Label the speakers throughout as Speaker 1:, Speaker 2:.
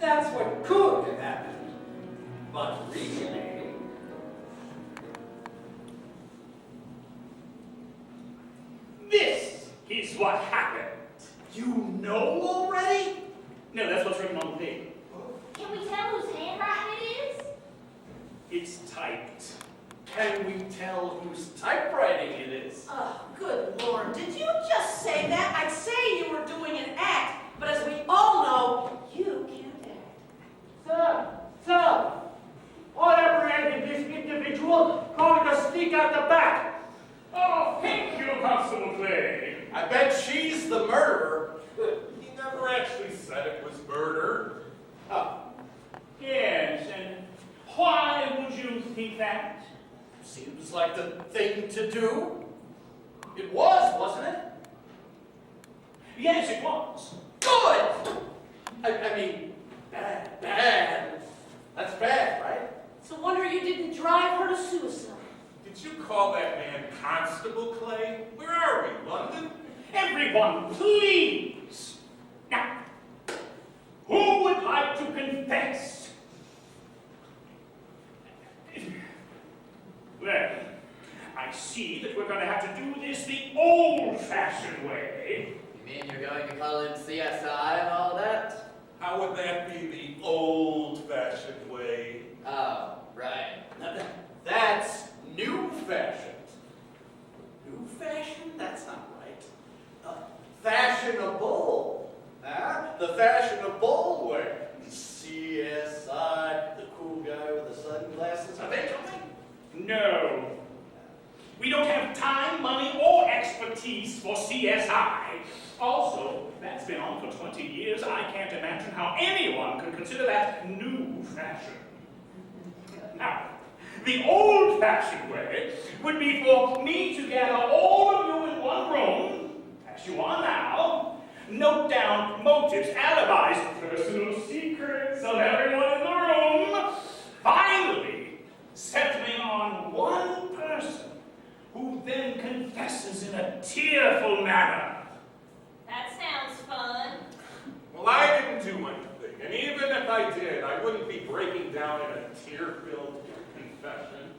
Speaker 1: That's what could have happened. But really...
Speaker 2: This is what happened.
Speaker 1: You know already?
Speaker 2: No, that's what's written on the paper.
Speaker 3: Can we tell whose handwriting it is?
Speaker 2: It's typed.
Speaker 1: Can we tell whose typewriting it is?
Speaker 4: Oh, good Lord, did you just say that? I'd say you were doing an act, but as we all know, you can't act.
Speaker 5: Sir, what apprehended this individual going to sneak out the back?
Speaker 2: Oh, thank you, Constable Clay.
Speaker 1: I bet she's the murderer.
Speaker 6: He never actually said it was murder.
Speaker 1: Oh,
Speaker 2: Yes, and why would you think that?
Speaker 1: seems like the thing to do. It was, wasn't it?
Speaker 2: Yes, it was.
Speaker 1: Good! I mean, bad. That's bad, right?
Speaker 4: It's a wonder you didn't drive her to suicide.
Speaker 6: Did you call that man Constable Clay? Where are we, London?
Speaker 2: Everyone, please. Now, who would like to confess? Well, I see that we're going to have to do this the old-fashioned way.
Speaker 7: You mean you're going to call in CSI and all that?
Speaker 6: How would that be the old-fashioned way?
Speaker 7: Oh, right.
Speaker 1: That's new-fashioned. New-fashioned? That's not right. Fashionable. Huh? The fashionable way. CSI, the cool guy with the sunglasses. Are they coming?
Speaker 2: No. We don't have time, money, or expertise for CSI. Also, that's been on for 20 years. I can't imagine how anyone could consider that new fashion. Now, the old-fashioned way would be for me to gather all of you in one room, as you are now, note down motives, alibis, personal secrets of everyone in the room, finally settling on one person who then confesses in a tearful manner.
Speaker 3: That sounds fun.
Speaker 6: Well, I didn't do anything, and even if I did, I wouldn't be breaking down in a tear-filled confession.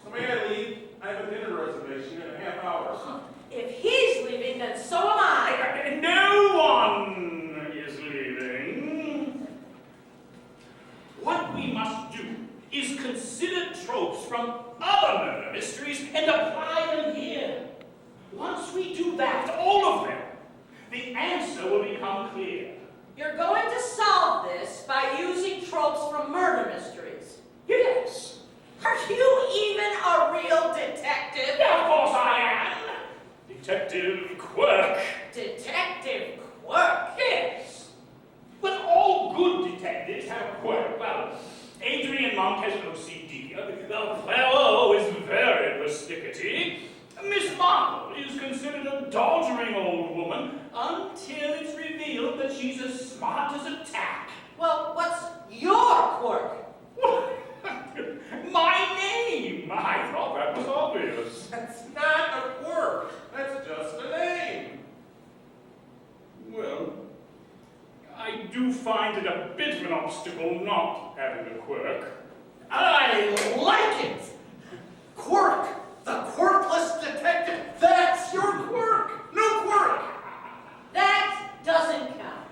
Speaker 6: So may I leave? I have a dinner reservation in a half hour.
Speaker 4: If he's leaving, then so am I.
Speaker 2: No one is leaving. What we must do is consider tropes from other murder mysteries and apply them here. Once we do that, all of them, the answer will become clear.
Speaker 4: You're going to solve this by using tropes from murder mysteries.
Speaker 2: Yes.
Speaker 4: Are you even a real detective?
Speaker 2: Of course I am. Detective Quirk.
Speaker 4: Detective Quirk?
Speaker 2: Yes. But all good detectives have a quirk. Well, Adrian Monk has an OCD. The fellow is very perspicacy. Miss Marple is considered a doddering old woman until it's revealed that she's as smart as a tack.
Speaker 4: Well, what's your quirk?
Speaker 2: My name! I thought that was obvious.
Speaker 6: That's not a quirk. That's just a name.
Speaker 2: Well, I do find it a bit of an obstacle not having a quirk.
Speaker 1: I like it! Quirk! The quirkless detective! That's your quirk! No quirk!
Speaker 4: That doesn't count.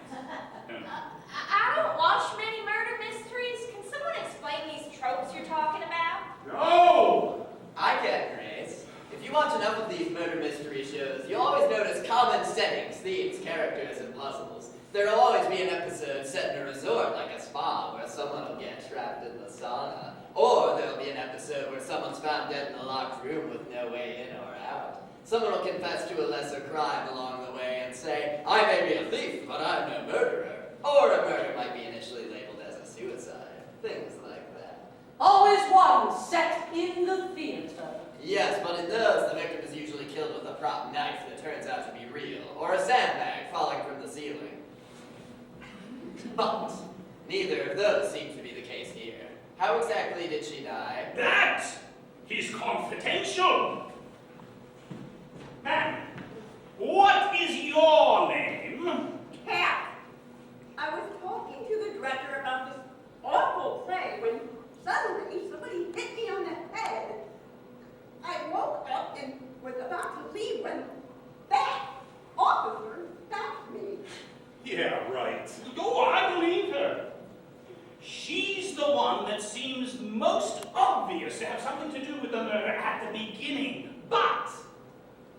Speaker 3: I don't watch many murder mysteries. Can someone explain these tropes you're talking about?
Speaker 6: No!
Speaker 7: I can, Grace. If you watch enough of these murder mystery shows, you'll always notice common settings, themes, characters, and puzzles. There'll always be an episode set in a resort like a spa where someone will get trapped in the sauna. Or there'll be an episode where someone's found dead in a locked room with no way in or out. Someone will confess to a lesser crime along the way and say, I may be a thief, but I'm no murderer. Or a murder might be initially labeled as a suicide. Things like that.
Speaker 4: Always one set in the theater.
Speaker 7: Yes, but in those, the victim is usually killed with a prop knife that turns out to be real, or a sandbag falling from the ceiling. But neither of those seem to be the case here. How exactly did she die?
Speaker 2: That is confidential. Ma'am, what is your name?
Speaker 8: Cat. I was talking to the director
Speaker 6: right.
Speaker 2: Oh, I believe her. She's the one that seems most obvious to have something to do with the murder at the beginning, but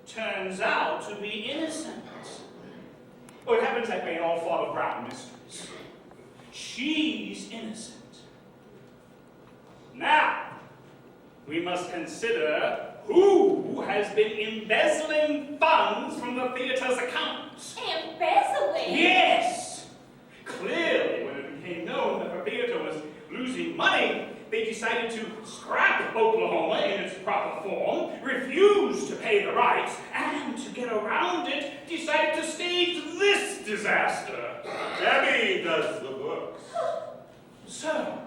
Speaker 2: turns out to be innocent. Well, it happens that way in all Father Brown mysteries. She's innocent. Now, we must consider who has been embezzling funds from the theater's accounts.
Speaker 3: Embezzling?
Speaker 2: Yes! Clearly, when it became known that the theater was losing money, they decided to scrap Oklahoma in its proper form, refuse to pay the rights, and to get around it, decided to stage this disaster.
Speaker 6: Debbie does the books.
Speaker 2: So,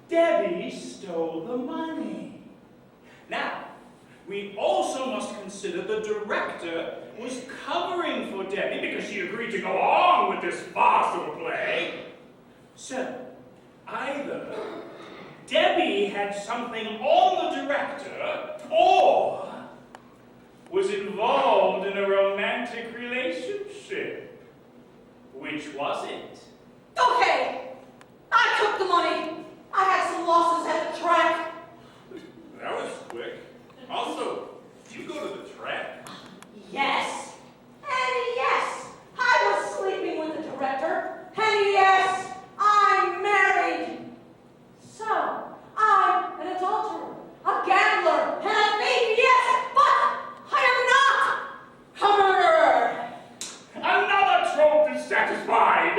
Speaker 2: Debbie stole the money. Now, we also must consider the director was covering for Debbie because she agreed to go on with this farce of a play. So, either Debbie had something on the director, or was involved in a romantic relationship. Which was it?
Speaker 4: Okay, I took the money. I had some losses at the track.
Speaker 6: That was quick. Also, do you go to the track?
Speaker 4: Yes. And yes, I was sleeping with the director. And yes, I'm married. So, I'm an adulterer, a gambler, and a thief, yes, but I am not a murderer.
Speaker 2: Another trope is satisfied.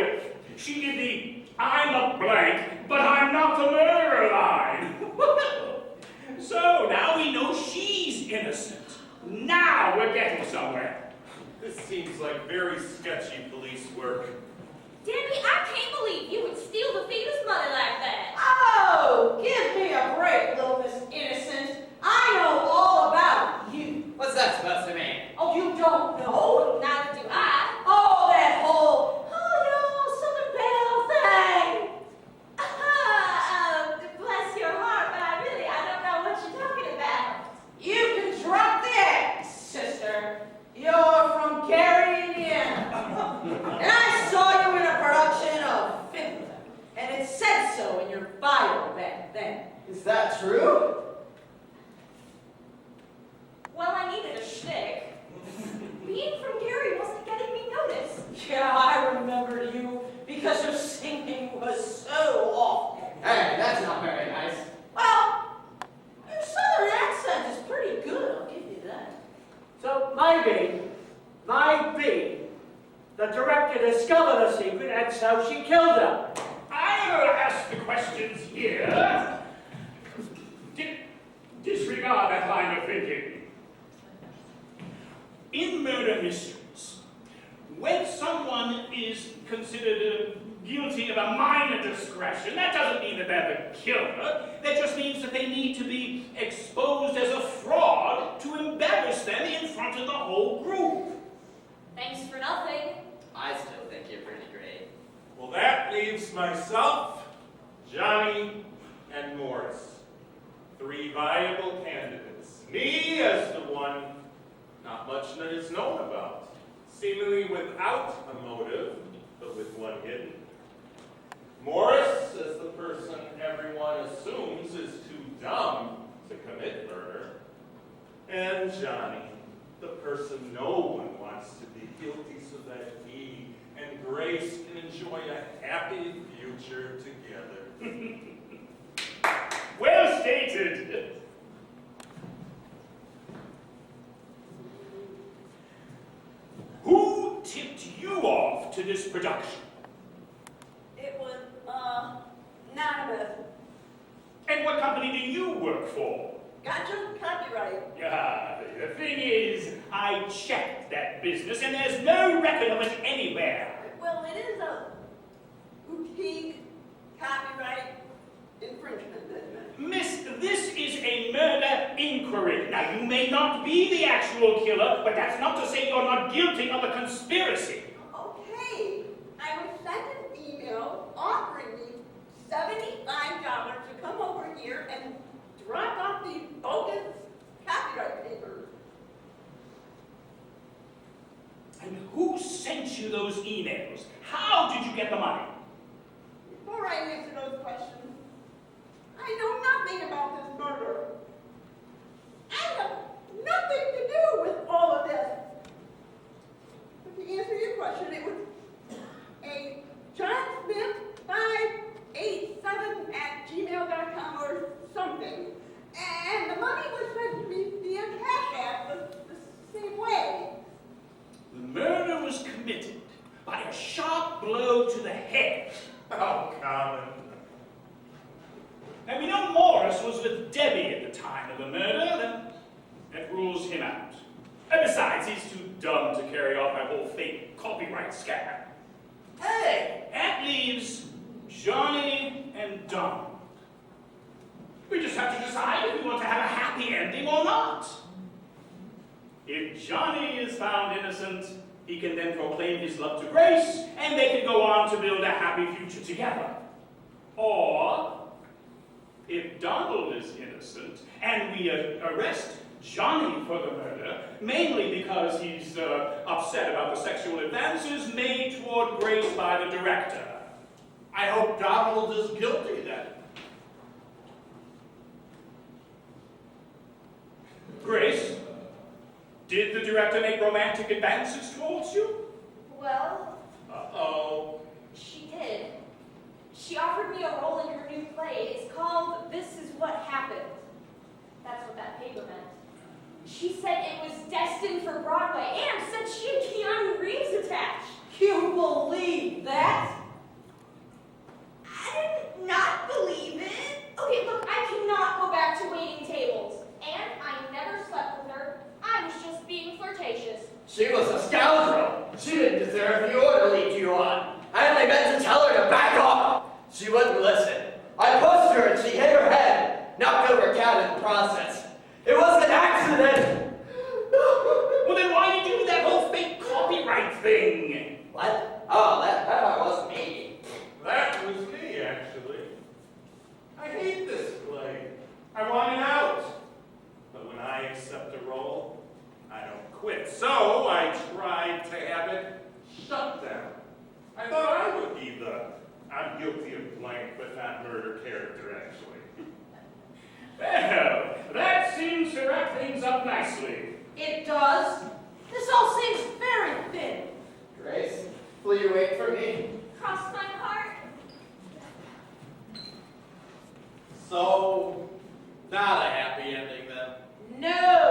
Speaker 2: She did the I'm a blank, but I'm not the murderer line. So now we know she's innocent. Now we're getting somewhere.
Speaker 6: This seems like very sketchy police work.
Speaker 3: Debbie, I can't believe you would steal the theater's money like that.
Speaker 4: Oh, give me a break, little Miss Innocent. I know all about you.
Speaker 7: What's that supposed to mean?
Speaker 4: Oh, you don't know?
Speaker 3: Neither do I.
Speaker 4: Oh, that whole, Southern Belle thing.
Speaker 3: Bless your heart, but I don't know what you're talking about.
Speaker 4: You can drop the act, sister. You're from Gary, Indiana. And I saw you in a production of Fiddler, and it said so in your bio back then.
Speaker 7: Is that true?
Speaker 3: Well, I needed a shtick. Being from Gary wasn't getting me noticed.
Speaker 4: Yeah, I remember you because your singing was so awful.
Speaker 7: Hey, that's not very nice.
Speaker 4: Well, your southern accent is pretty good, I'll give you that.
Speaker 5: So maybe, the director discovered the secret and so she killed her.
Speaker 2: I'll ask the questions here. Disregard that line of thinking. In murder mysteries, when someone is considered guilty of a minor discretion, that doesn't mean that they're the killer. That just means that they need to be exposed as a fraud to embarrass them in front of the whole group.
Speaker 3: Thanks for nothing.
Speaker 7: I still think you're pretty great.
Speaker 6: Well, that leaves myself, Johnny, and Morris. 3 viable candidates. Me as the one not much is known about, seemingly without a motive, but with one hidden. Morris as the person everyone assumes is too dumb to commit murder. And Johnny, the person no one wants to be guilty so that he and Grace can enjoy a happy future together.
Speaker 2: Well stated. Who tipped you off to this production?
Speaker 4: It was, Annabeth.
Speaker 2: And what company do you work for?
Speaker 4: Gotcha, copyright.
Speaker 2: Yeah, the thing is, I checked that business and there's no record of it anywhere.
Speaker 4: Well, it is a boutique copyright infringement business.
Speaker 2: Miss, this is a murder inquiry. Now, you may not be the actual killer, but that's not to say you're not guilty of a conspiracy.
Speaker 4: Okay, I was sent an email offering me $75 to come over here and drop off these bogus copyright papers.
Speaker 2: And who sent you those emails? Grace, how did you get the money?
Speaker 8: Before I answer those questions, I know nothing about this murder. I have nothing to do with all of this. But to answer your question, it was a John Smith 587@gmail.com or something. And the money was sent to me via Cash App the same way.
Speaker 2: The murder was committed by a sharp blow to the head.
Speaker 6: Oh, Common.
Speaker 2: And we know Morris was with Debbie at the time of the murder, then that rules him out. And besides, he's too dumb to carry off that whole fake copyright scam. Hey, that leaves Johnny and Donald. We just have to decide if we want to have a happy ending or not. If Johnny is found innocent, he can then proclaim his love to Grace, and they can go on to build a happy future together. Or, if Donald is innocent, and we arrest Johnny for the murder, mainly because he's upset about the sexual advances made toward Grace by the director.
Speaker 1: I hope Donald is guilty then.
Speaker 2: Grace, did the director make romantic advances towards you?
Speaker 3: Well,
Speaker 1: Uh-oh.
Speaker 3: she did. She offered me a role in her new play. It's called This Is What Happened. That's what that paper meant. She said it was destined for Broadway and said she had Keanu Reeves attached.
Speaker 4: You believe that?
Speaker 3: I did not believe it. Okay, look, I cannot go back to waiting tables. And I never slept with her. I was just being flirtatious.
Speaker 7: She was a scoundrel. She didn't deserve the order to lead you on. I only meant to tell her to back off. She wouldn't listen. I pushed her and she hit her head, knocked over Cat in the process. It was an accident.
Speaker 2: Well, then why did you do that whole fake copyright thing?
Speaker 7: What? Oh, that wasn't me.
Speaker 6: That was me, actually. I hate this play. I want it out. But when I accept a role, I don't quit. So I tried to have it shut down. I thought I would be the I'm guilty of blank but not murder character, actually.
Speaker 2: Well, that seems to wrap things up nicely.
Speaker 4: It does. This all seems very thin.
Speaker 7: Grace, will you wait for me?
Speaker 3: Cross my heart.
Speaker 1: So, not a happy ending then.
Speaker 4: No.